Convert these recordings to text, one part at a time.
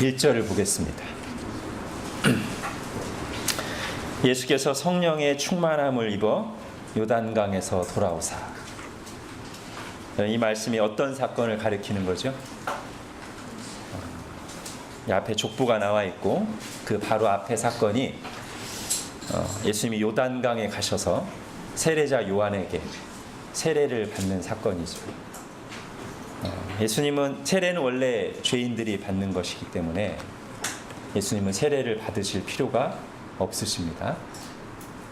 1절을 보겠습니다. 예수께서 성령의 충만함을 입어 요단강에서 돌아오사. 이 말씀이 어떤 사건을 가리키는 거죠? 이 앞에 족보가 나와 있고 그 바로 앞에 사건이 예수님이 요단강에 가셔서 세례자 요한에게 세례를 받는 사건이죠. 예수님은 세례는 원래 죄인들이 받는 것이기 때문에 예수님은 세례를 받으실 필요가 없으십니다.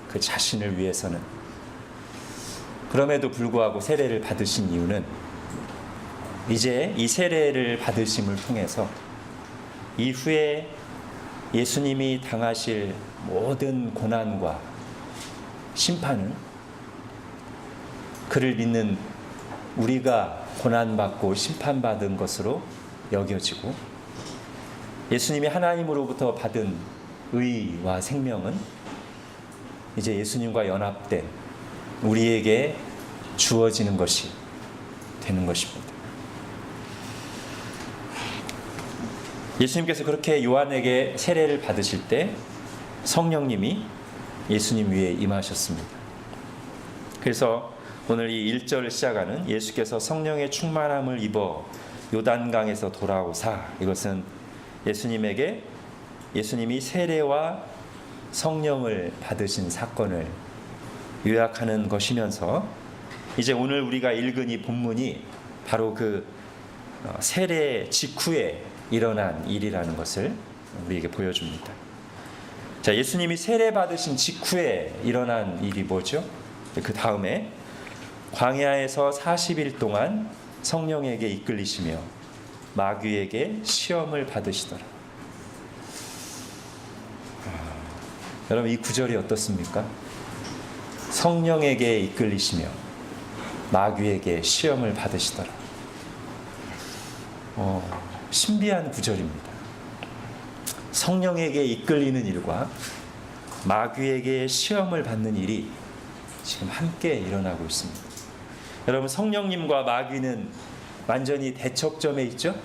그 자신을 위해서는. 그럼에도 불구하고 세례를 받으신 이유는 이제 이 세례를 받으심을 통해서 이후에 예수님이 당하실 모든 고난과 심판은 그를 믿는 우리가 고난받고 심판받은 것으로 여겨지고, 예수님이 하나님으로부터 받은 의와 생명은 이제 예수님과 연합된 우리에게 주어지는 것이 되는 것입니다. 예수님께서 그렇게 요한에게 세례를 받으실 때 성령님이 예수님 위에 임하셨습니다. 그래서 오늘 이 1절을 시작하는 예수께서 성령의 충만함을 입어 요단강에서 돌아오사, 이것은 예수님이 세례와 성령을 받으신 사건을 요약하는 것이면서, 이제 오늘 우리가 읽은 이 본문이 바로 그 세례 직후에 일어난 일이라는 것을 우리에게 보여줍니다. 자, 예수님이 세례 받으신 직후에 일어난 일이 뭐죠? 그 다음에 광야에서 40일 동안 성령에게 이끌리시며 마귀에게 시험을 받으시더라. 여러분, 이 구절이 어떻습니까? 성령에게 이끌리시며 마귀에게 시험을 받으시더라. 신비한 구절입니다. 성령에게 이끌리는 일과 마귀에게 시험을 받는 일이 지금 함께 일어나고 있습니다. 여러분, 성령님과 마귀는 완전히 대척점에 있죠?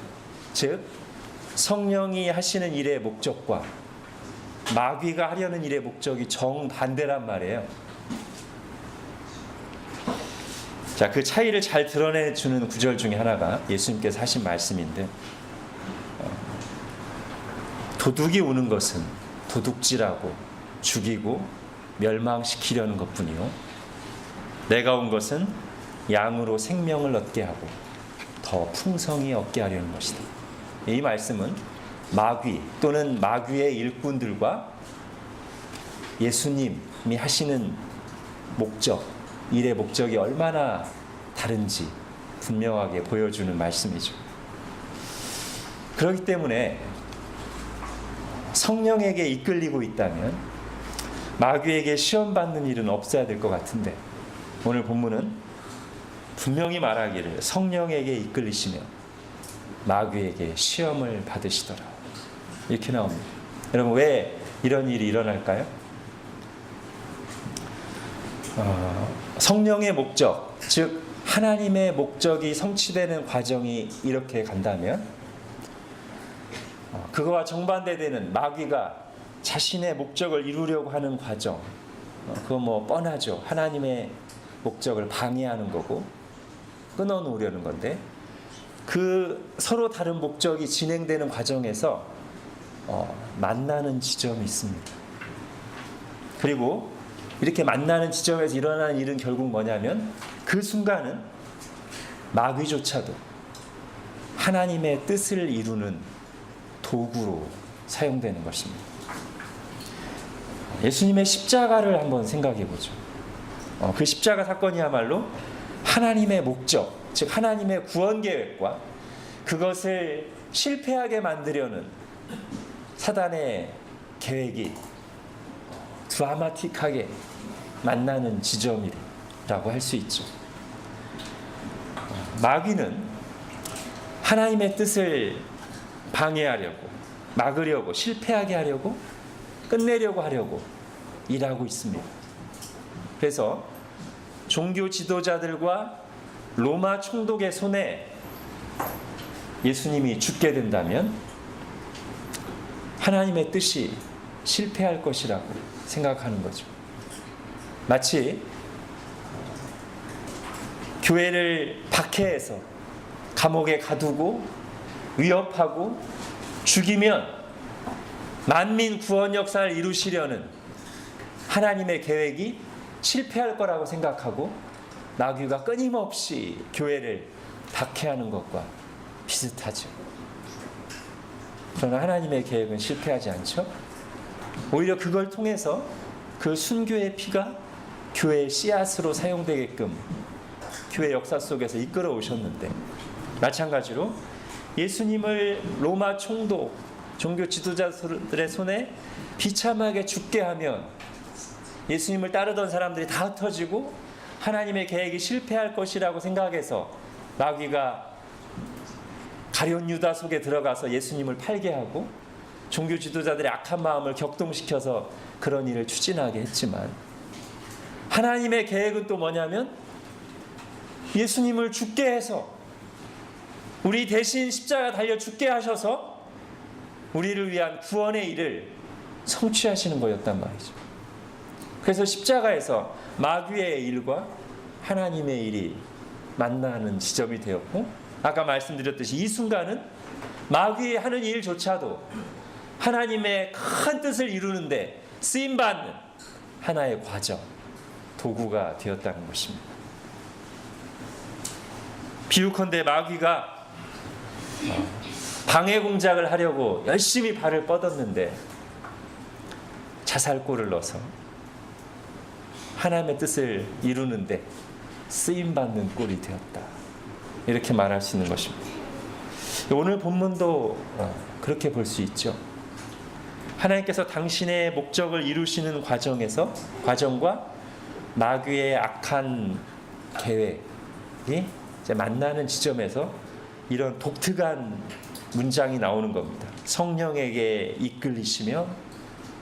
즉, 성령이 하시는 일의 목적과 마귀가 하려는 일의 목적이 정반대란 말이에요. 자, 그 차이를 잘 드러내주는 구절 중에 하나가 예수님께서 하신 말씀인데, 도둑이 오는 것은 도둑질하고 죽이고 멸망시키려는 것뿐이요, 내가 온 것은 양으로 생명을 얻게 하고 더 풍성히 얻게 하려는 것이다. 이 말씀은 마귀 또는 마귀의 일꾼들과 예수님이 하시는 목적, 일의 목적이 얼마나 다른지 분명하게 보여주는 말씀이죠. 그렇기 때문에 성령에게 이끌리고 있다면 마귀에게 시험받는 일은 없어야 될 것 같은데, 오늘 본문은 분명히 말하기를 성령에게 이끌리시며 마귀에게 시험을 받으시더라, 이렇게 나옵니다. 여러분, 왜 이런 일이 일어날까요? 성령의 목적, 즉 하나님의 목적이 성취되는 과정이 이렇게 간다면, 그거와 정반대되는 마귀가 자신의 목적을 이루려고 하는 과정, 그거 뭐 뻔하죠. 하나님의 목적을 방해하는 거고 끊어놓으려는 건데, 그 서로 다른 목적이 진행되는 과정에서 만나는 지점이 있습니다. 그리고 이렇게 만나는 지점에서 일어나는 일은 결국 뭐냐면, 그 순간은 마귀조차도 하나님의 뜻을 이루는 도구로 사용되는 것입니다. 예수님의 십자가를 한번 생각해 보죠. 그 십자가 사건이야말로 하나님의 목적, 즉 하나님의 구원 계획과 그것을 실패하게 만들려는 사단의 계획이 드라마틱하게 만나는 지점이라고 할 수 있죠. 마귀는 하나님의 뜻을 방해하려고, 막으려고, 실패하게 하려고, 끝내려고 하려고 일하고 있습니다. 그래서 종교 지도자들과 로마 총독의 손에 예수님이 죽게 된다면 하나님의 뜻이 실패할 것이라고 생각하는 거죠. 마치 교회를 박해해서 감옥에 가두고 위협하고 죽이면 만민 구원 역사를 이루시려는 하나님의 계획이 실패할 거라고 생각하고 마귀가 끊임없이 교회를 박해하는 것과 비슷하죠. 그러나 하나님의 계획은 실패하지 않죠. 오히려 그걸 통해서 그 순교의 피가 교회의 씨앗으로 사용되게끔 교회 역사 속에서 이끌어 오셨는데, 마찬가지로 예수님을 로마 총독, 종교 지도자들의 손에 비참하게 죽게 하면 예수님을 따르던 사람들이 다 흩어지고 하나님의 계획이 실패할 것이라고 생각해서 마귀가 가룟 유다 속에 들어가서 예수님을 팔게 하고 종교 지도자들의 악한 마음을 격동시켜서 그런 일을 추진하게 했지만, 하나님의 계획은 또 뭐냐면 예수님을 죽게 해서 우리 대신 십자가 달려 죽게 하셔서 우리를 위한 구원의 일을 성취하시는 거였단 말이죠. 그래서 십자가에서 마귀의 일과 하나님의 일이 만나는 지점이 되었고, 아까 말씀드렸듯이 이 순간은 마귀의 하는 일조차도 하나님의 큰 뜻을 이루는데 쓰임받는 하나의 과정, 도구가 되었다는 것입니다. 비유컨대 마귀가 방해 공작을 하려고 열심히 발을 뻗었는데 자살골을 넣어서 하나님의 뜻을 이루는데 쓰임받는 꼴이 되었다, 이렇게 말할 수 있는 것입니다. 오늘 본문도 그렇게 볼 수 있죠. 하나님께서 당신의 목적을 이루시는 과정과 마귀의 악한 계획이 이제 만나는 지점에서 이런 독특한 문장이 나오는 겁니다. 성령에게 이끌리시며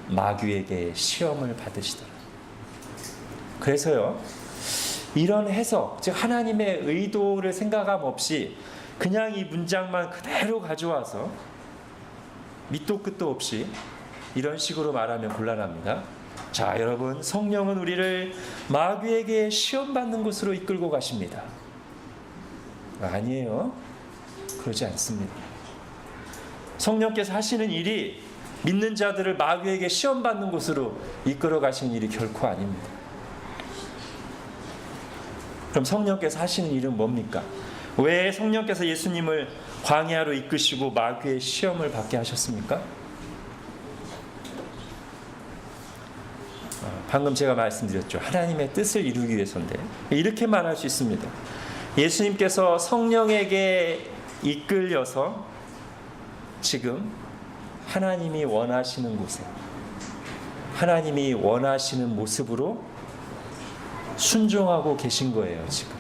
마귀에게 시험을 받으시더라. 그래서요, 이런 해석, 즉 하나님의 의도를 생각함 없이 그냥 이 문장만 그대로 가져와서 밑도 끝도 없이 이런 식으로 말하면 곤란합니다. 자, 여러분, 성령은 우리를 마귀에게 시험받는 곳으로 이끌고 가십니다. 아니에요. 그러지 않습니다. 성령께서 하시는 일이 믿는 자들을 마귀에게 시험받는 곳으로 이끌어 가시는 일이 결코 아닙니다. 그럼 성령께서 하시는 일은 뭡니까? 왜 성령께서 예수님을 광야로 이끄시고 마귀의 시험을 받게 하셨습니까? 방금 제가 말씀드렸죠. 하나님의 뜻을 이루기 위해서인데, 이렇게 말할 수 있습니다. 예수님께서 성령에게 이끌려서 지금 하나님이 원하시는 곳에, 하나님이 원하시는 모습으로 순종하고 계신 거예요. 지금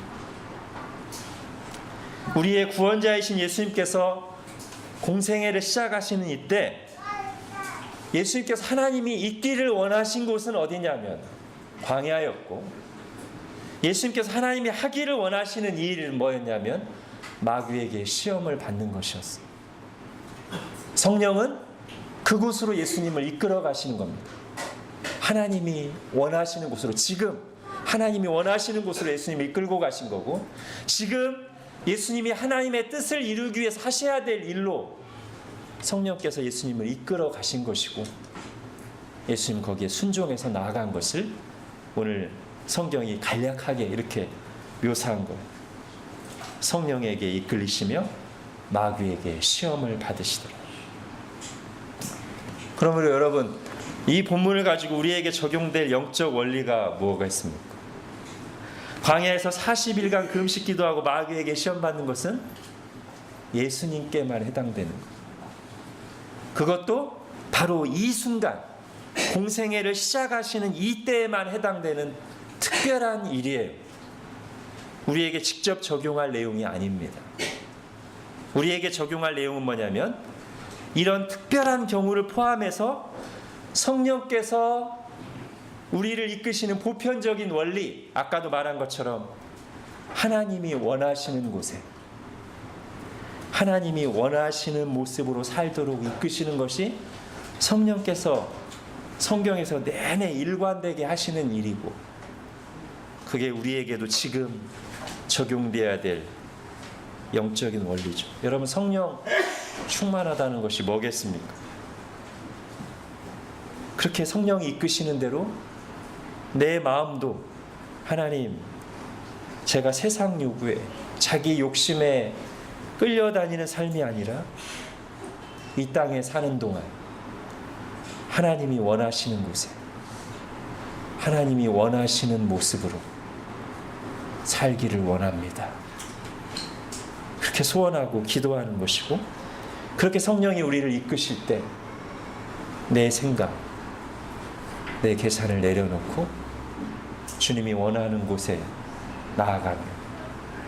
우리의 구원자이신 예수님께서 공생애를 시작하시는 이때 예수님께서 하나님이 있기를 원하신 곳은 어디냐면 광야였고, 예수님께서 하나님이 하기를 원하시는 이 일은 뭐였냐면 마귀에게 시험을 받는 것이었어요. 성령은 그곳으로 예수님을 이끌어 가시는 겁니다. 하나님이 원하시는 곳으로, 지금 하나님이 원하시는 곳으로 예수님을 이끌고 가신 거고, 지금 예수님이 하나님의 뜻을 이루기 위해서 하셔야 될 일로 성령께서 예수님을 이끌어 가신 것이고, 예수님 거기에 순종해서 나아간 것을 오늘 성경이 간략하게 이렇게 묘사한 거예요. 성령에게 이끌리시며 마귀에게 시험을 받으시더라. 그러므로 여러분, 이 본문을 가지고 우리에게 적용될 영적 원리가 뭐가 있습니까? 광야에서 40일간 금식 기도하고 마귀에게 시험받는 것은 예수님께만 해당되는 거예요. 그것도 바로 이 순간, 공생애를 시작하시는 이때에만 해당되는 특별한 일이에요. 우리에게 직접 적용할 내용이 아닙니다. 우리에게 적용할 내용은 뭐냐면, 이런 특별한 경우를 포함해서 성령께서 우리를 이끄시는 보편적인 원리, 아까도 말한 것처럼 하나님이 원하시는 곳에, 하나님이 원하시는 모습으로 살도록 이끄시는 것이 성령께서 성경에서 내내 일관되게 하시는 일이고, 그게 우리에게도 지금 적용돼야 될 영적인 원리죠. 여러분, 성령 충만하다는 것이 뭐겠습니까? 그렇게 성령이 이끄시는 대로 내 마음도 하나님, 제가 세상 요구에 자기 욕심에 끌려다니는 삶이 아니라 이 땅에 사는 동안 하나님이 원하시는 곳에 하나님이 원하시는 모습으로 살기를 원합니다. 그렇게 소원하고 기도하는 것이고, 그렇게 성령이 우리를 이끄실 때 내 생각, 내 계산을 내려놓고 주님이 원하는 곳에 나아가며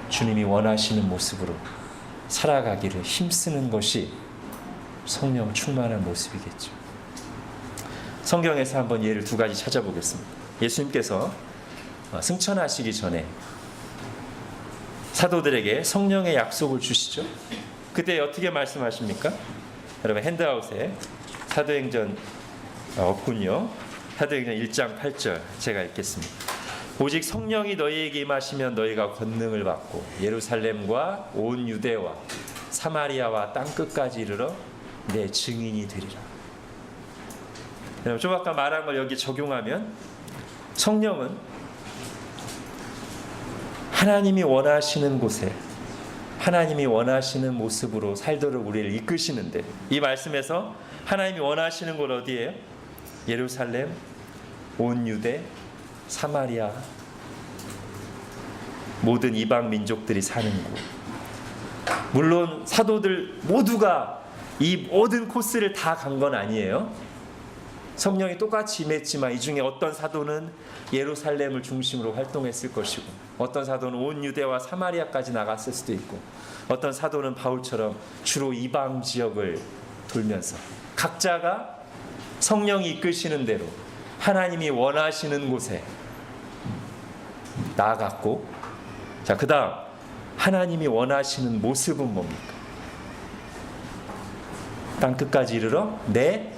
주님이 원하시는 모습으로 살아가기를 힘쓰는 것이 성령 충만한 모습이겠죠. 성경에서 한번 예를 두 가지 찾아보겠습니다. 예수님께서 승천하시기 전에 사도들에게 성령의 약속을 주시죠. 그때 어떻게 말씀하십니까? 여러분, 핸드아웃에 사도행전 없군요. 사도행전 1장 8절 제가 읽겠습니다. 오직 성령이 너희에게 임하시면 너희가 권능을 받고 예루살렘과 온 유대와 사마리아와 땅끝까지 이르러 내 증인이 되리라. 좀 아까 말한 걸 여기 적용하면 성령은 하나님이 원하시는 곳에 하나님이 원하시는 모습으로 살도록 우리를 이끄시는데, 이 말씀에서 하나님이 원하시는 곳 어디예요? 예루살렘, 온 유대, 사마리아, 모든 이방 민족들이 사는 곳. 물론 사도들 모두가 이 모든 코스를 다 간 건 아니에요. 성령이 똑같이 임했지만 이 중에 어떤 사도는 예루살렘을 중심으로 활동했을 것이고, 어떤 사도는 온 유대와 사마리아까지 나갔을 수도 있고, 어떤 사도는 바울처럼 주로 이방 지역을 돌면서 각자가 성령이 이끄시는 대로 하나님이 원하시는 곳에 나아갔고, 자, 그 다음 하나님이 원하시는 모습은 뭡니까? 땅끝까지 이르러 내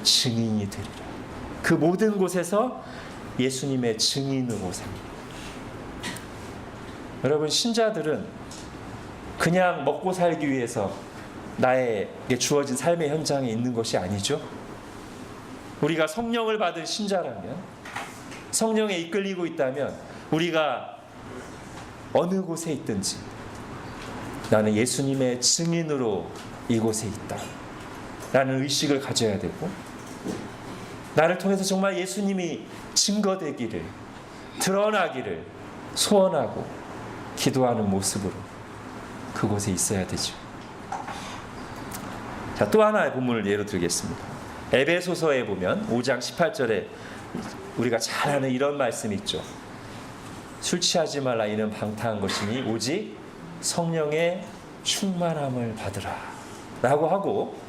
증인이 되리라. 그 모든 곳에서 예수님의 증인으로 삽니다. 여러분, 신자들은 그냥 먹고 살기 위해서 나에게 주어진 삶의 현장에 있는 것이 아니죠. 우리가 성령을 받은 신자라면, 성령에 이끌리고 있다면, 우리가 어느 곳에 있든지 나는 예수님의 증인으로 이곳에 있다 라는 의식을 가져야 되고, 나를 통해서 정말 예수님이 증거되기를, 드러나기를 소원하고 기도하는 모습으로 그곳에 있어야 되죠. 자, 또 하나의 본문을 예로 들겠습니다. 에베소서에 보면 5장 18절에 우리가 잘 아는 이런 말씀이 있죠. 술 취하지 말라, 이는 방탕한 것이니 오직 성령의 충만함을 받으라 라고 하고,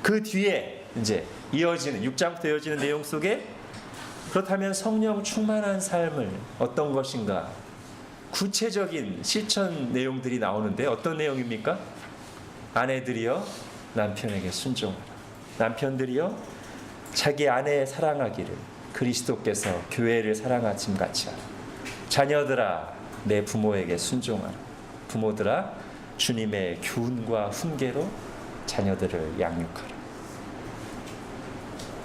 그 뒤에 이제 이어지는 6장부터 이어지는 내용 속에 그렇다면 성령 충만한 삶을 어떤 것인가 구체적인 실천 내용들이 나오는데, 어떤 내용입니까? 아내들이여 남편에게 순종하라. 남편들이여 자기 아내 사랑하기를 그리스도께서 교회를 사랑하심 같이 하라. 자녀들아 내 부모에게 순종하라. 부모들아 주님의 교훈과 훈계로 자녀들을 양육하라.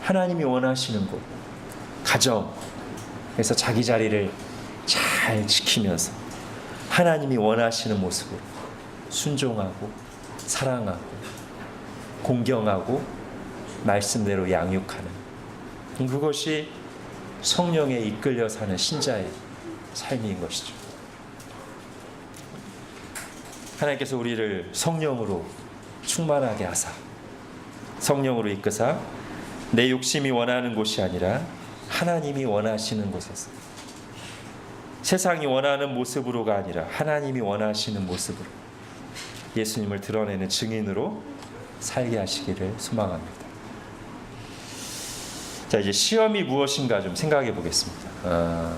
하나님이 원하시는 곳, 가정에서 자기 자리를 잘 지키면서 하나님이 원하시는 모습으로 순종하고 사랑하고 공경하고 말씀대로 양육하는, 그것이 성령에 이끌려 사는 신자의 삶인 것이죠. 하나님께서 우리를 성령으로 충만하게 하사 성령으로 이끄사 내 욕심이 원하는 곳이 아니라 하나님이 원하시는 곳에서, 세상이 원하는 모습으로가 아니라 하나님이 원하시는 모습으로 예수님을 드러내는 증인으로 살게 하시기를 소망합니다. 자, 이제 시험이 무엇인가 좀 생각해 보겠습니다.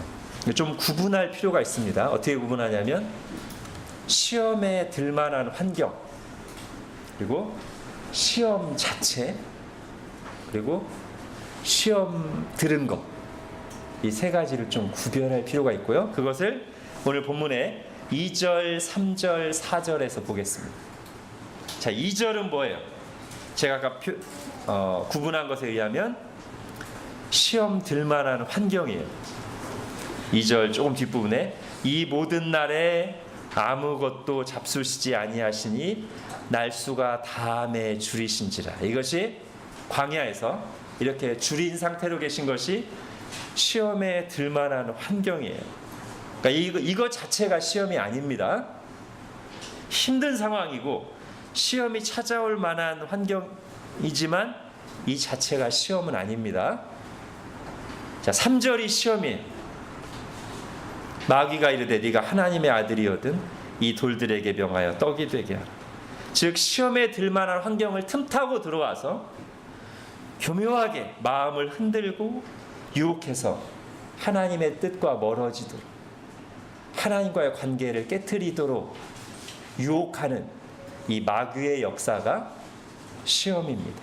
좀 구분할 필요가 있습니다. 어떻게 구분하냐면 시험에 들만한 환경, 그리고 시험 자체, 그리고 시험 들은 것, 이 세 가지를 좀 구별할 필요가 있고요. 그것을 오늘 본문의 2절, 3절, 4절에서 보겠습니다. 자, 2절은 뭐예요? 제가 아까 구분한 것에 의하면 시험 들만한 환경이에요. 2절 조금 뒷부분에 이 모든 날에 아무것도 잡수시지 아니하시니 날수가 다함에 줄이신지라. 이것이 광야에서 이렇게 줄인 상태로 계신 것이 시험에 들만한 환경이에요. 그러니까 이거 자체가 시험이 아닙니다. 힘든 상황이고 시험이 찾아올 만한 환경이지만 이 자체가 시험은 아닙니다. 자, 3절이 시험이에요. 마귀가 이르되 네가 하나님의 아들이거든 이 돌들에게 명하여 떡이 되게 하라. 즉 시험에 들만한 환경을 틈타고 들어와서 교묘하게 마음을 흔들고 유혹해서 하나님의 뜻과 멀어지도록, 하나님과의 관계를 깨트리도록 유혹하는 이 마귀의 역사가 시험입니다.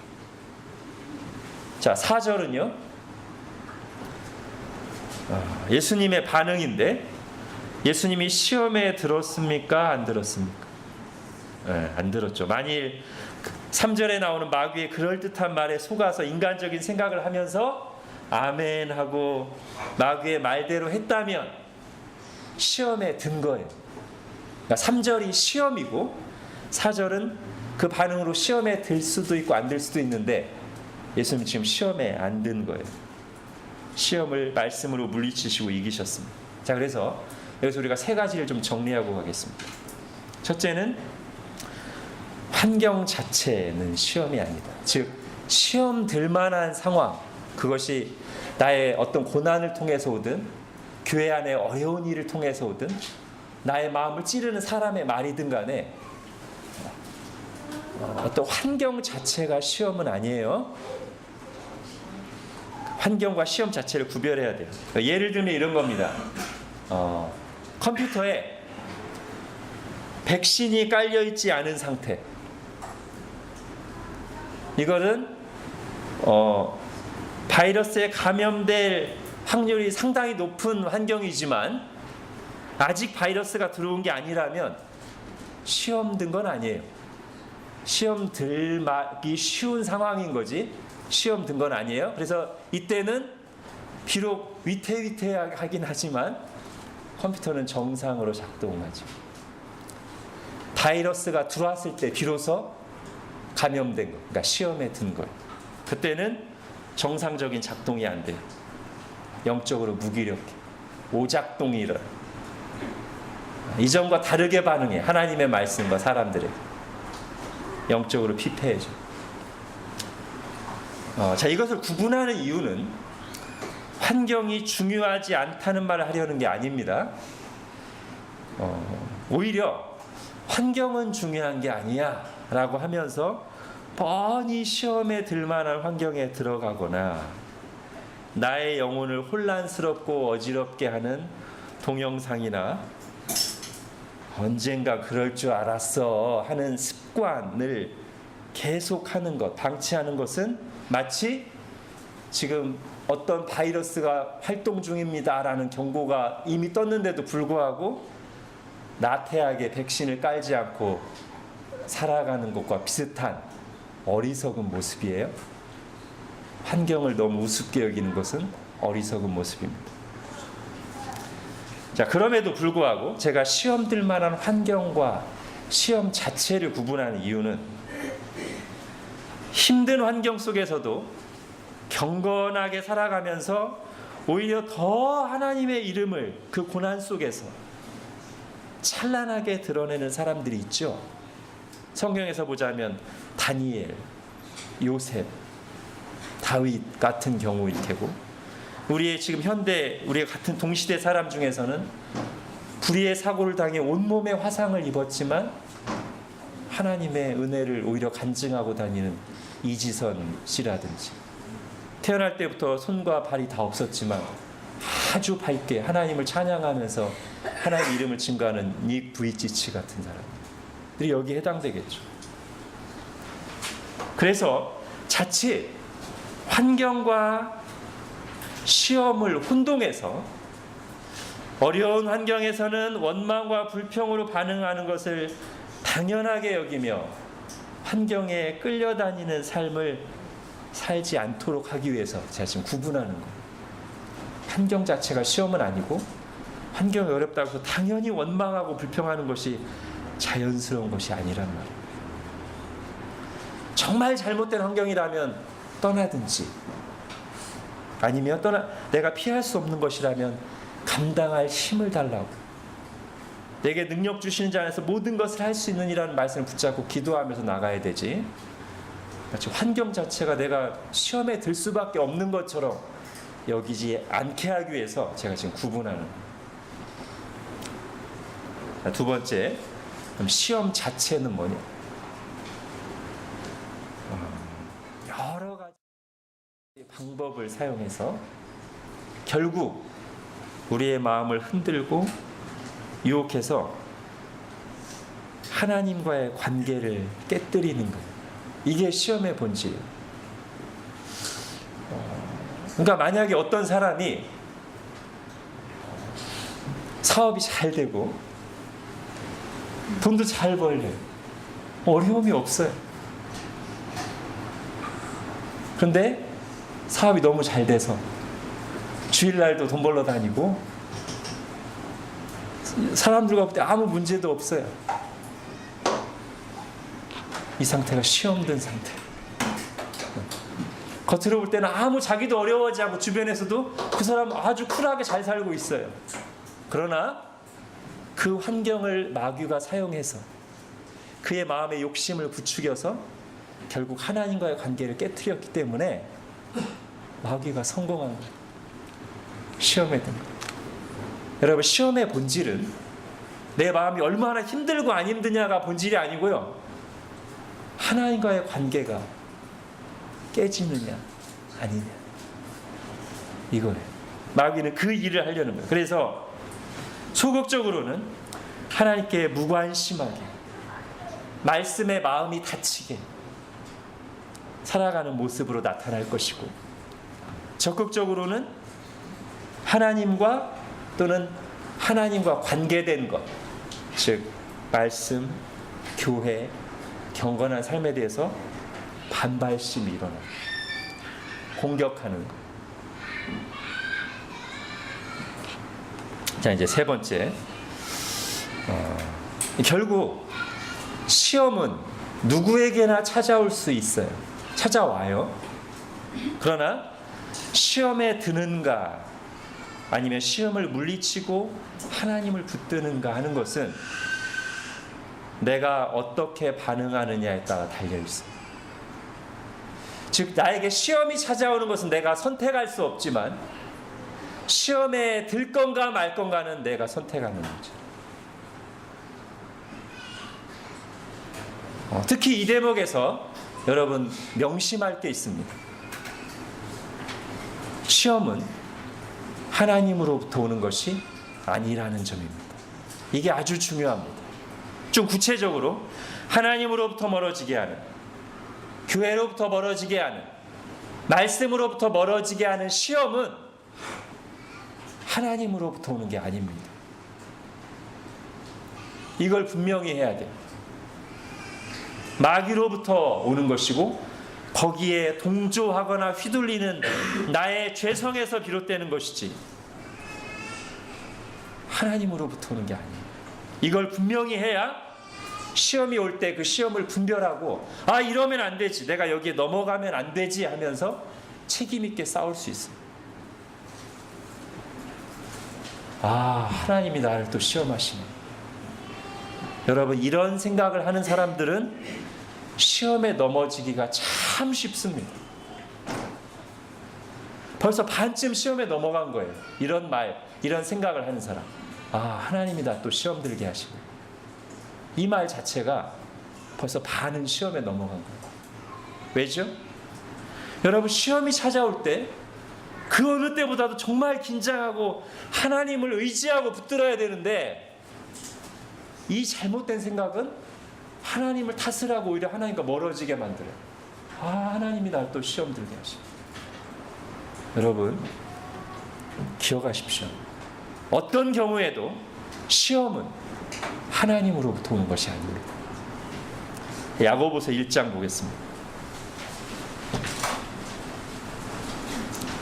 자, 4절은요 예수님의 반응인데, 예수님이 시험에 들었습니까? 안 들었습니까? 네, 안 들었죠. 만일 3절에 나오는 마귀의 그럴듯한 말에 속아서 인간적인 생각을 하면서 아멘 하고 마귀의 말대로 했다면 시험에 든 거예요. 그러니까 3절이 시험이고 4절은 그 반응으로 시험에 들 수도 있고 안 들 수도 있는데, 예수님 지금 시험에 안 든 거예요. 시험을 말씀으로 물리치시고 이기셨습니다. 자, 그래서 여기서 우리가 세 가지를 좀 정리하고 가겠습니다. 첫째는 환경 자체는 시험이 아니다. 즉 시험 들 만한 상황, 그것이 나의 어떤 고난을 통해서 오든 교회 안에 어려운 일을 통해서 오든 나의 마음을 찌르는 사람의 말이든 간에 어떤 환경 자체가 시험은 아니에요. 환경과 시험 자체를 구별해야 돼요. 예를 들면 이런 겁니다. 컴퓨터에 백신이 깔려있지 않은 상태, 이거는 바이러스에 감염될 확률이 상당히 높은 환경이지만 아직 바이러스가 들어온 게 아니라면 시험 든 건 아니에요. 시험 들기 쉬운 상황인 거지 시험 든 건 아니에요. 그래서 이때는 비록 위태위태하긴 하지만 컴퓨터는 정상으로 작동하죠. 바이러스가 들어왔을 때 비로소 감염된 거, 그러니까 시험에 든 거예요. 그때는 정상적인 작동이 안 돼요. 영적으로 무기력해, 오작동이 일어나요. 이전과 다르게 반응해. 하나님의 말씀과 사람들에게 영적으로 피폐해져. 자, 이것을 구분하는 이유는 환경이 중요하지 않다는 말을 하려는 게 아닙니다. 오히려 환경은 중요한 게 아니야 라고 하면서 뻔히 시험에 들만한 환경에 들어가거나 나의 영혼을 혼란스럽고 어지럽게 하는 동영상이나 언젠가 그럴 줄 알았어 하는 습관을 계속하는 것, 방치하는 것은 마치 지금 어떤 바이러스가 활동 중입니다라는 경고가 이미 떴는데도 불구하고 나태하게 백신을 깔지 않고 살아가는 것과 비슷한 어리석은 모습이에요. 환경을 너무 우습게 여기는 것은 어리석은 모습입니다. 자, 그럼에도 불구하고 제가 시험 들 만한 환경과 시험 자체를 구분하는 이유는 힘든 환경 속에서도 경건하게 살아가면서 오히려 더 하나님의 이름을 그 고난 속에서 찬란하게 드러내는 사람들이 있죠. 성경에서 보자면 다니엘, 요셉, 다윗 같은 경우일 테고, 우리의 지금 현대, 우리가 같은 동시대 사람 중에서는 불의의 사고를 당해 온몸에 화상을 입었지만 하나님의 은혜를 오히려 간증하고 다니는 이지선 씨라든지, 태어날 때부터 손과 발이 다 없었지만 아주 밝게 하나님을 찬양하면서 하나님의 이름을 증거하는 닉 부이치치 같은 사람들이 여기에 해당되겠죠. 그래서 자칫 환경과 시험을 혼동해서 어려운 환경에서는 원망과 불평으로 반응하는 것을 당연하게 여기며 환경에 끌려다니는 삶을 살지 않도록 하기 위해서 제가 지금 구분하는 거예요. 환경 자체가 시험은 아니고 환경이 어렵다고 해서 당연히 원망하고 불평하는 것이 자연스러운 것이 아니란 말이에요. 정말 잘못된 환경이라면 떠나든지, 아니면 내가 피할 수 없는 것이라면 감당할 힘을 달라고, 내게 능력 주시는 자 안에서 모든 것을 할 수 있는 이라는 말씀을 붙잡고 기도하면서 나가야 되지, 마치 환경 자체가 내가 시험에 들 수밖에 없는 것처럼 여기지 않게 하기 위해서 제가 지금 구분하는 거예요. 두 번째, 그럼 시험 자체는 뭐냐? 여러 가지 방법을 사용해서 결국 우리의 마음을 흔들고 유혹해서 하나님과의 관계를 깨뜨리는 거예요. 이게 시험의 본질이에요. 그러니까 만약에 어떤 사람이 사업이 잘 되고 돈도 잘 벌려요. 어려움이 없어요. 그런데 사업이 너무 잘 돼서 주일날도 돈 벌러 다니고 사람들과 볼 때 아무 문제도 없어요. 이 상태가 시험 든 상태. 겉으로 볼 때는 아무 자기도 어려워하지 않고 주변에서도 그 사람 아주 쿨하게 잘 살고 있어요. 그러나 그 환경을 마귀가 사용해서 그의 마음의 욕심을 부추겨서 결국 하나님과의 관계를 깨뜨렸기 때문에 마귀가 성공한 거예요. 시험에 든 거예요. 여러분, 시험의 본질은 내 마음이 얼마나 힘들고 안 힘드냐가 본질이 아니고요, 하나님과의 관계가 깨지느냐 아니냐, 이거예요. 마귀는 그 일을 하려는 거예요. 그래서 소극적으로는 하나님께 무관심하게, 말씀에 마음이 닫히게 살아가는 모습으로 나타날 것이고, 적극적으로는 하나님과 또는 하나님과 관계된 것, 즉 말씀, 교회, 경건한 삶에 대해서 반발심이 일어나요. 공격하는 것. 자, 이제 세 번째, 결국 시험은 누구에게나 찾아올 수 있어요. 찾아와요. 그러나 시험에 드는가 아니면 시험을 물리치고 하나님을 붙드는가 하는 것은 내가 어떻게 반응하느냐에 따라 달려있어요. 즉, 나에게 시험이 찾아오는 것은 내가 선택할 수 없지만 시험에 들 건가 말 건가는 내가 선택하는 거죠. 특히 이 대목에서 여러분 명심할 게 있습니다. 시험은 하나님으로부터 오는 것이 아니라는 점입니다. 이게 아주 중요합니다. 좀 구체적으로 하나님으로부터 멀어지게 하는, 교회로부터 멀어지게 하는, 말씀으로부터 멀어지게 하는 시험은 하나님으로부터 오는 게 아닙니다. 이걸 분명히 해야 돼요. 마귀로부터 오는 것이고 거기에 동조하거나 휘둘리는 나의 죄성에서 비롯되는 것이지 하나님으로부터 오는 게 아니에요. 이걸 분명히 해야 시험이 올 때 그 시험을 분별하고, 아, 이러면 안 되지, 내가 여기에 넘어가면 안 되지 하면서 책임 있게 싸울 수 있어요. 아, 하나님이 나를 또 시험하시네. 여러분, 이런 생각을 하는 사람들은 시험에 넘어지기가 참 쉽습니다. 벌써 반쯤 시험에 넘어간 거예요. 이런 말, 이런 생각을 하는 사람. 아, 하나님이 나 또 시험 들게 하시고. 이 말 자체가 벌써 반은 시험에 넘어간 거예요. 왜죠? 여러분, 시험이 찾아올 때 그 어느 때보다도 정말 긴장하고 하나님을 의지하고 붙들어야 되는데, 이 잘못된 생각은 하나님을 탓을 하고 오히려 하나님과 멀어지게 만들어요. 아, 하나님이 날 또 시험 들게 하시고. 여러분 기억하십시오. 어떤 경우에도 시험은 하나님으로부터 오는 것이 아닙니다. 야고보서 1장 보겠습니다.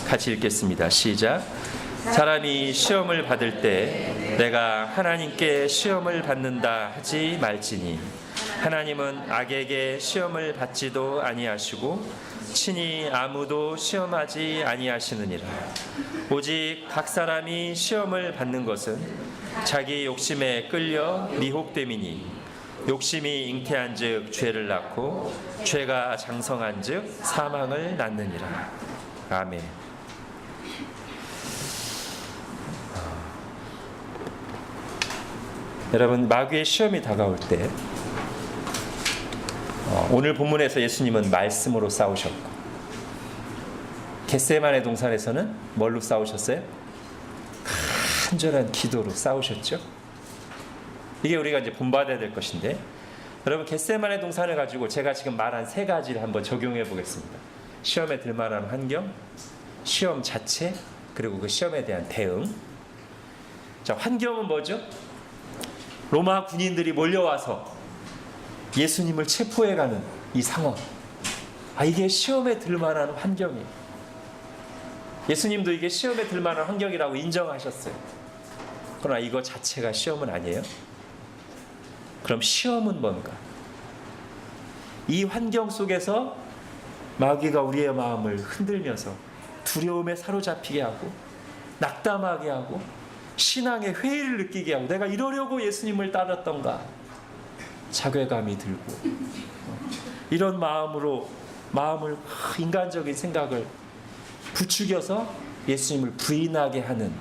같이 읽겠습니다. 시작. 사람이 시험을 받을 때 내가 하나님께 시험을 받는다 하지 말지니 하나님은 악에게 시험을 받지도 아니하시고 친히 아무도 시험하지 아니하시느니라. 오직 각 사람이 시험을 받는 것은 자기 욕심에 끌려 미혹됨이니 욕심이 잉태한즉 죄를 낳고 죄가 장성한즉 사망을 낳느니라. 아멘. 여러분 마귀의 시험이 다가올 때 오늘 본문에서 예수님은 말씀으로 싸우셨고 겟세마네 동산에서는 뭘로 싸우셨어요? 간절한 기도로 싸우셨죠. 이게 우리가 이제 본받아야 될 것인데 여러분 겟세마네 동산을 가지고 제가 지금 말한 세 가지를 한번 적용해 보겠습니다. 시험에 들만한 환경, 시험 자체, 그리고 그 시험에 대한 대응. 자, 환경은 뭐죠? 로마 군인들이 몰려와서 예수님을 체포해가는 이 상황. 이게 시험에 들만한 환경이에요. 예수님도 이게 시험에 들만한 환경이라고 인정하셨어요. 그러나 이거 자체가 시험은 아니에요. 그럼 시험은 뭔가? 이 환경 속에서 마귀가 우리의 마음을 흔들면서 두려움에 사로잡히게 하고 낙담하게 하고 신앙의 회의를 느끼게 하고 내가 이러려고 예수님을 따랐던가 자괴감이 들고 이런 마음을 인간적인 생각을 부추겨서 예수님을 부인하게 하는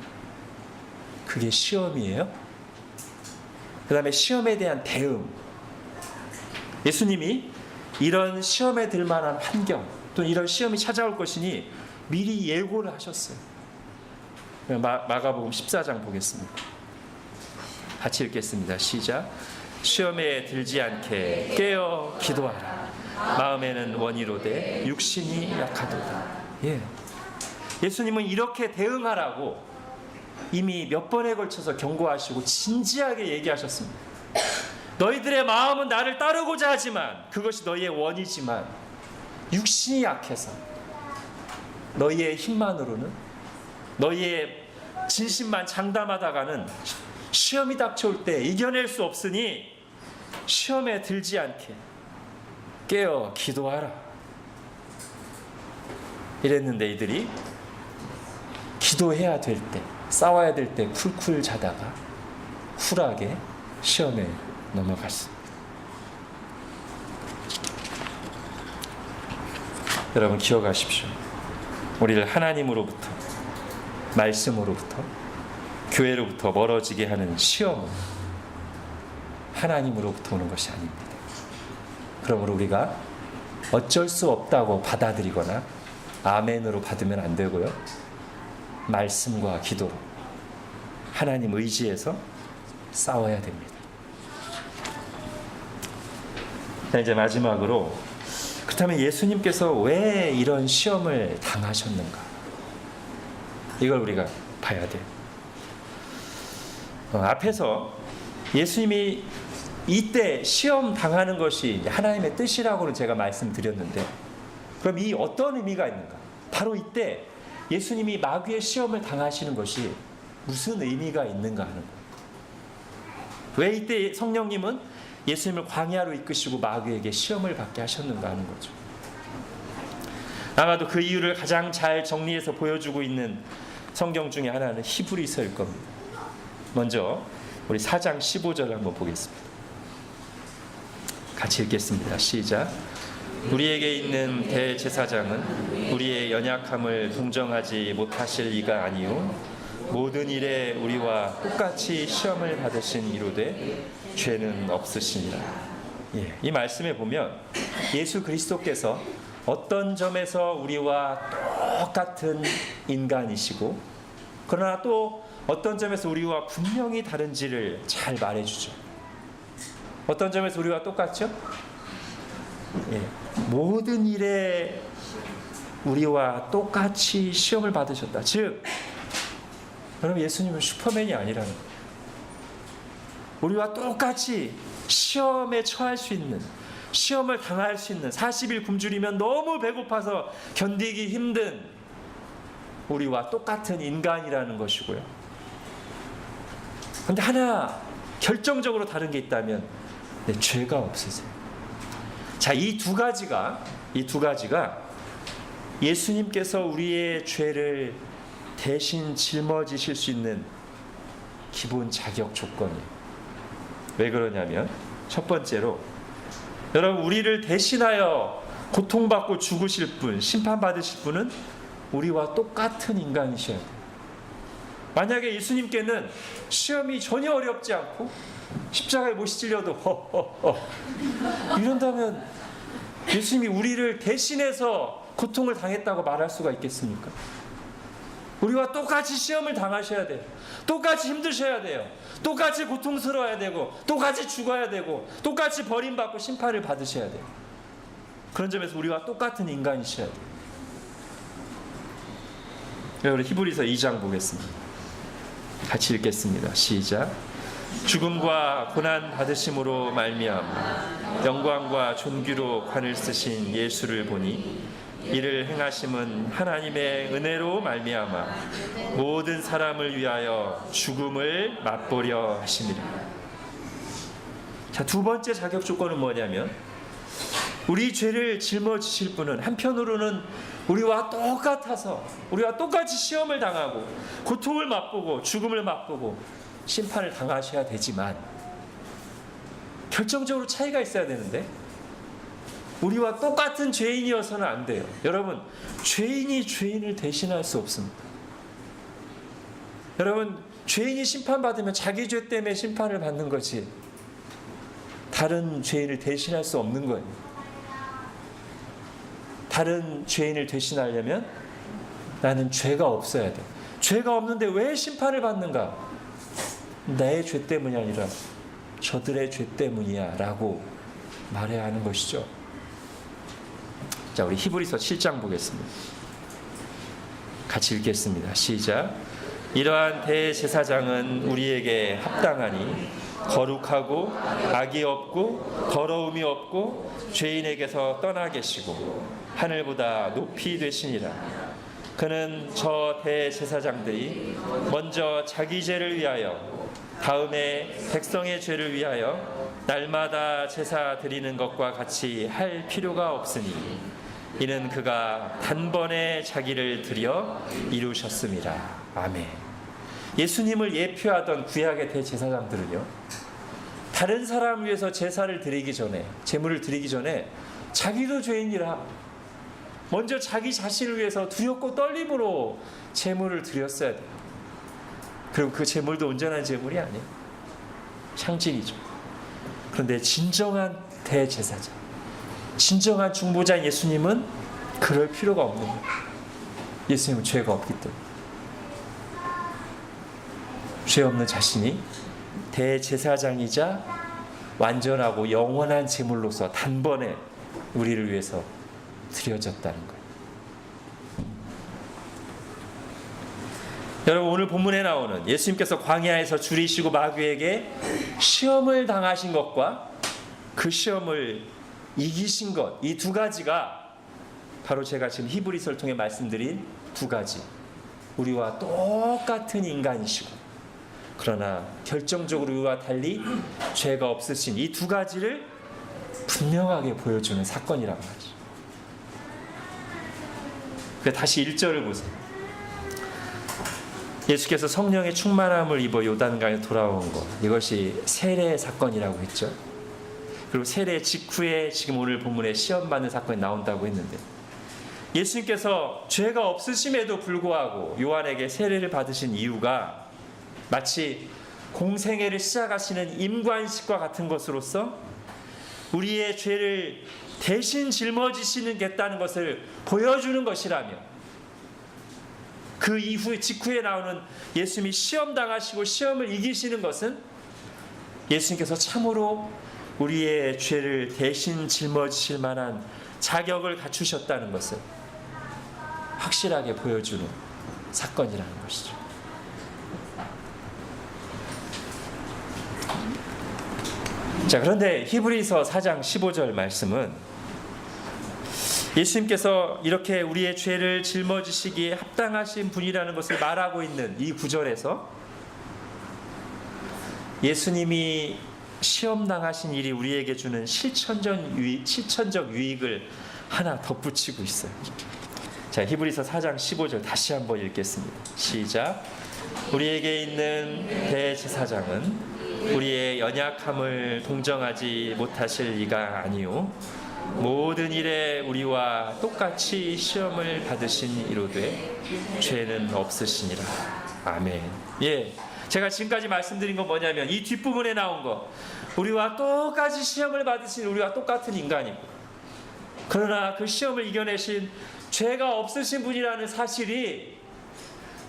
그게 시험이에요. 그 다음에 시험에 대한 대응. 예수님이 이런 시험에 들 만한 환경 또는 이런 시험이 찾아올 것이니 미리 예고를 하셨어요. 마가복음 14장 보겠습니다. 같이 읽겠습니다. 시작. 시험에 들지 않게 깨어 기도하라. 마음에는 원이로되 육신이 약하도다. 예수님은 이렇게 대응하라고 이미 몇 번에 걸쳐서 경고하시고 진지하게 얘기하셨습니다. 너희들의 마음은 나를 따르고자 하지만 그것이 너희의 원이지만 육신이 약해서 너희의 힘만으로는 너희의 진심만 장담하다가는 시험이 닥쳐올 때 이겨낼 수 없으니 시험에 들지 않게 깨어 기도하라. 이랬는데 이들이 기도해야 될 때, 싸워야 될 때 쿨쿨 자다가 쿨하게 시험에 넘어갔습니다. 여러분 기억하십시오. 우리를 하나님으로부터, 말씀으로부터, 교회로부터 멀어지게 하는 시험은 하나님으로부터 오는 것이 아닙니다. 그러므로 우리가 어쩔 수 없다고 받아들이거나 아멘으로 받으면 안 되고요. 말씀과 기도로 하나님 의지에서 싸워야 됩니다. 자, 이제 마지막으로 그렇다면 예수님께서 왜 이런 시험을 당하셨는가? 이걸 우리가 봐야 돼요. 앞에서 예수님이 이때 시험 당하는 것이 하나님의 뜻이라고는 제가 말씀드렸는데 그럼 이 어떤 의미가 있는가? 바로 이때 예수님이 마귀의 시험을 당하시는 것이 무슨 의미가 있는가 하는 거예요. 왜 이때 성령님은 예수님을 광야로 이끄시고 마귀에게 시험을 받게 하셨는가 하는 거죠. 아마도 그 이유를 가장 잘 정리해서 보여주고 있는 성경 중에 하나는 히브리서일 겁니다. 먼저 우리 4장 15절을 한번 보겠습니다. 같이 읽겠습니다. 시작. 우리에게 있는 대제사장은 우리의 연약함을 동정하지 못하실 이가 아니요 모든 일에 우리와 똑같이 시험을 받으신 이로되 죄는 없으시니라. 이 말씀에 보면 예수 그리스도께서 어떤 점에서 우리와 똑같은 인간이시고 그러나 또 어떤 점에서 우리와 분명히 다른지를 잘 말해주죠. 어떤 점에서 우리와 똑같죠? 모든 일에 우리와 똑같이 시험을 받으셨다. 즉 여러분, 예수님은 슈퍼맨이 아니라는 거예요. 우리와 똑같이 시험에 처할 수 있는, 시험을 당할 수 있는, 40일 굶주리면 너무 배고파서 견디기 힘든 우리와 똑같은 인간이라는 것이고요. 그런데 하나 결정적으로 다른 게 있다면 죄가 없으세요. 자, 이 두 가지가 예수님께서 우리의 죄를 대신 짊어지실 수 있는 기본 자격 조건이에요. 왜 그러냐면, 첫 번째로 여러분, 우리를 대신하여 고통받고 죽으실 분, 심판받으실 분은 우리와 똑같은 인간이셔야 돼요. 만약에 예수님께는 시험이 전혀 어렵지 않고 십자가에 못 찔려도 이런다면 예수님이 우리를 대신해서 고통을 당했다고 말할 수가 있겠습니까? 우리와 똑같이 시험을 당하셔야 돼요. 똑같이 힘드셔야 돼요. 똑같이 고통스러워야 되고, 똑같이 죽어야 되고, 똑같이 버림받고 심판을 받으셔야 돼요. 그런 점에서 우리와 똑같은 인간이셔야 돼요. 우리 히브리서 2장 보겠습니다. 같이 읽겠습니다. 시작. 죽음과 고난 받으심으로 말미암아 영광과 존귀로 관을 쓰신 예수를 보니 이를 행하심은 하나님의 은혜로 말미암아 모든 사람을 위하여 죽음을 맛보려 하심이라. 자, 두 번째 자격 조건은 뭐냐면, 우리 죄를 짊어지실 분은 한편으로는 우리와 똑같아서, 우리와 똑같이 시험을 당하고 고통을 맛보고 죽음을 맛보고 심판을 당하셔야 되지만, 결정적으로 차이가 있어야 되는데, 우리와 똑같은 죄인이어서는 안 돼요. 여러분, 죄인이 죄인을 대신할 수 없습니다. 여러분, 죄인이 심판받으면 자기 죄 때문에 심판을 받는 거지 다른 죄인을 대신할 수 없는 거예요. 다른 죄인을 대신하려면 나는 죄가 없어야 돼. 죄가 없는데 왜 심판을 받는가? 내 죄 때문이 아니라 저들의 죄 때문이야 라고 말해야 하는 것이죠. 자, 우리 히브리서 7장 보겠습니다. 같이 읽겠습니다. 시작. 이러한 대제사장은 우리에게 합당하니 거룩하고 악이 없고 더러움이 없고 죄인에게서 떠나 계시고 하늘보다 높이 되시니라. 그는 저 대제사장들이 먼저 자기 죄를 위하여 다음에 백성의 죄를 위하여 날마다 제사 드리는 것과 같이 할 필요가 없으니 이는 그가 단번에 자기를 드려 이루셨음이라. 아멘. 예수님을 예표하던 구약의 대제사장들은요, 다른 사람을 위해서 제사를 드리기 전에, 제물을 드리기 전에 자기도 죄인이라 먼저 자기 자신을 위해서 두렵고 떨림으로 제물을 드렸어야 돼요. 그리고 그 제물도 온전한 제물이 아니에요. 상징이죠. 그런데 진정한 대제사장, 진정한 중보자인 예수님은 그럴 필요가 없는 거예요. 예수님은 죄가 없기 때문에. 죄 없는 자신이 대제사장이자 완전하고 영원한 제물로서 단번에 우리를 위해서 드려졌다는 거예요. 여러분, 오늘 본문에 나오는 예수님께서 광야에서 줄이시고 마귀에게 시험을 당하신 것과 그 시험을 이기신 것, 이 두 가지가 바로 제가 지금 히브리서를 통해 말씀드린 두 가지, 우리와 똑같은 인간이시고 그러나 결정적으로 우리와 달리 죄가 없으신 이 두 가지를 분명하게 보여주는 사건이라고 하죠. 다시 1절을 보세요. 예수께서 성령의 충만함을 입어 요단강에 돌아온 것, 이것이 세례 사건이라고 했죠. 그리고 세례 직후에 지금 오늘 본문에 시험받는 사건이 나온다고 했는데, 예수님께서 죄가 없으심에도 불구하고 요한에게 세례를 받으신 이유가 마치 공생애를 시작하시는 임관식과 같은 것으로서 우리의 죄를 대신 짊어지시겠다는 것을 보여주는 것이라며, 그 이후에 직후에 나오는 예수님이 시험 당하시고 시험을 이기시는 것은 예수님께서 참으로 우리의 죄를 대신 짊어지실 만한 자격을 갖추셨다는 것을, 확실하게 보여주는 사건이라는 것이죠. 자, 그런데 히브리서 4장 15절 말씀은 예수님께서 이렇게 우리의 죄를 짊어지시기에 합당하신 분이라는 것을 말하고 있는 이 구절에서 예수님이 시험당하신 일이 우리에게 주는 실천적 유익을 하나 덧붙이고 있어요. 자, 히브리서 4장 15절 다시 한번 읽겠습니다. 시작. 우리에게 있는 대제사장은 우리의 연약함을 동정하지 못하실 이가 아니요 모든 일에 우리와 똑같이 시험을 받으신 이로되 죄는 없으시니라. 아멘. 예, 제가 지금까지 말씀드린 건 뭐냐면 이 뒷부분에 나온 거, 우리와 똑같이 시험을 받으신 우리와 똑같은 인간이고, 그러나 그 시험을 이겨내신 죄가 없으신 분이라는 사실이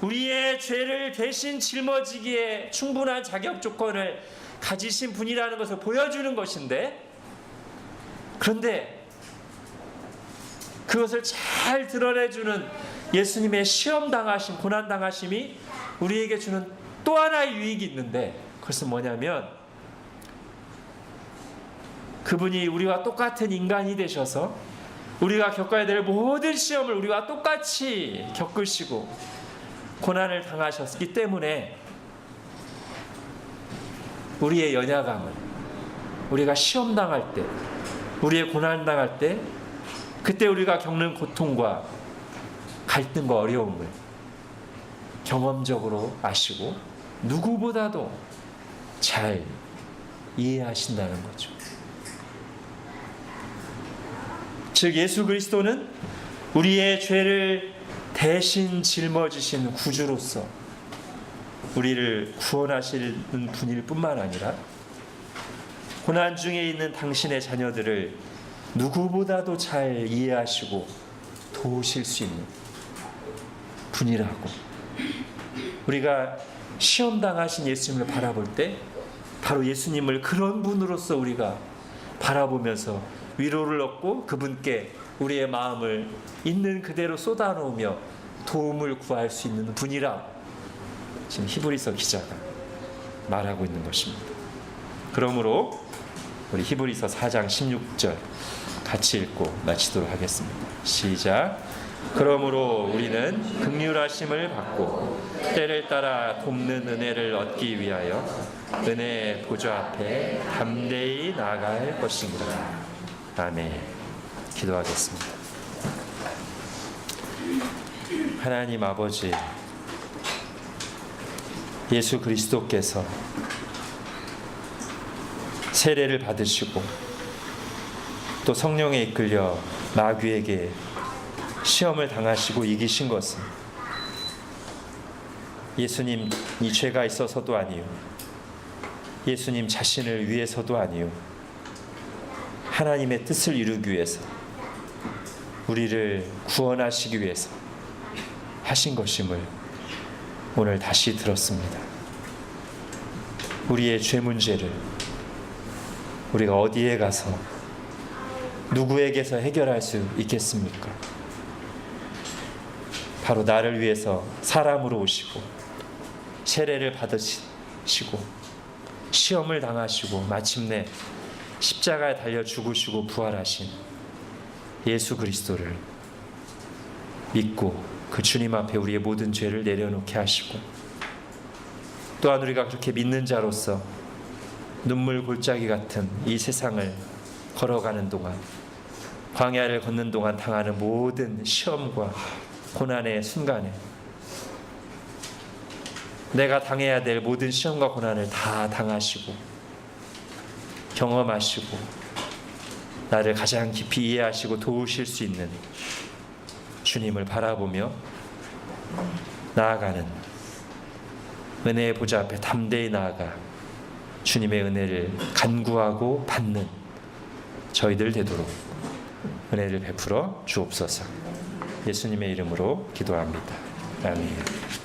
우리의 죄를 대신 짊어지기에 충분한 자격 조건을 가지신 분이라는 것을 보여주는 것인데, 그런데 그것을 잘 드러내주는 예수님의 시험당하심, 고난당하심이 우리에게 주는 또 하나의 유익이 있는데, 그것은 뭐냐면 그분이 우리와 똑같은 인간이 되셔서 우리가 겪어야 될 모든 시험을 우리와 똑같이 겪으시고 고난을 당하셨기 때문에 우리의 연약함을, 우리가 시험당할 때, 우리의 고난당할 때, 그때 우리가 겪는 고통과 갈등과 어려움을 경험적으로 아시고 누구보다도 잘 이해하신다는 거죠. 즉 예수 그리스도는 우리의 죄를 대신 짊어지신 구주로서 우리를 구원하시는 분일 뿐만 아니라 고난 중에 있는 당신의 자녀들을 누구보다도 잘 이해하시고 도우실 수 있는 분이라고, 우리가 시험당하신 예수님을 바라볼 때 바로 예수님을 그런 분으로서 우리가 바라보면서 위로를 얻고 그분께 우리의 마음을 있는 그대로 쏟아놓으며 도움을 구할 수 있는 분이라 지금 히브리서 기자가 말하고 있는 것입니다. 그러므로 우리 히브리서 4장 16절 같이 읽고 마치도록 하겠습니다. 시작. 그러므로 우리는 긍휼하심을 받고 때를 따라 돕는 은혜를 얻기 위하여 은혜의 보좌 앞에 담대히 나아갈 것입니다. 아멘. 기도하겠습니다. 하나님 아버지, 예수 그리스도께서 세례를 받으시고 또 성령에 이끌려 마귀에게 시험을 당하시고 이기신 것은 예수님 이 죄가 있어서도 아니요, 예수님 자신을 위해서도 아니요, 하나님의 뜻을 이루기 위해서, 우리를 구원하시기 위해서 하신 것임을 오늘 다시 들었습니다. 우리의 죄 문제를 우리가 어디에 가서 누구에게서 해결할 수 있겠습니까? 바로 나를 위해서 사람으로 오시고 세례를 받으시고 시험을 당하시고 마침내 십자가에 달려 죽으시고 부활하신 예수 그리스도를 믿고 그 주님 앞에 우리의 모든 죄를 내려놓게 하시고, 또한 우리가 그렇게 믿는 자로서 눈물 골짜기 같은 이 세상을 걸어가는 동안, 광야를 걷는 동안 당하는 모든 시험과 고난의 순간에 내가 당해야 될 모든 시험과 고난을 다 당하시고 경험하시고 나를 가장 깊이 이해하시고 도우실 수 있는 주님을 바라보며 나아가는, 은혜의 보좌 앞에 담대히 나아가 주님의 은혜를 간구하고 받는 저희들 되도록 은혜를 베풀어 주옵소서. 예수님의 이름으로 기도합니다. 아멘.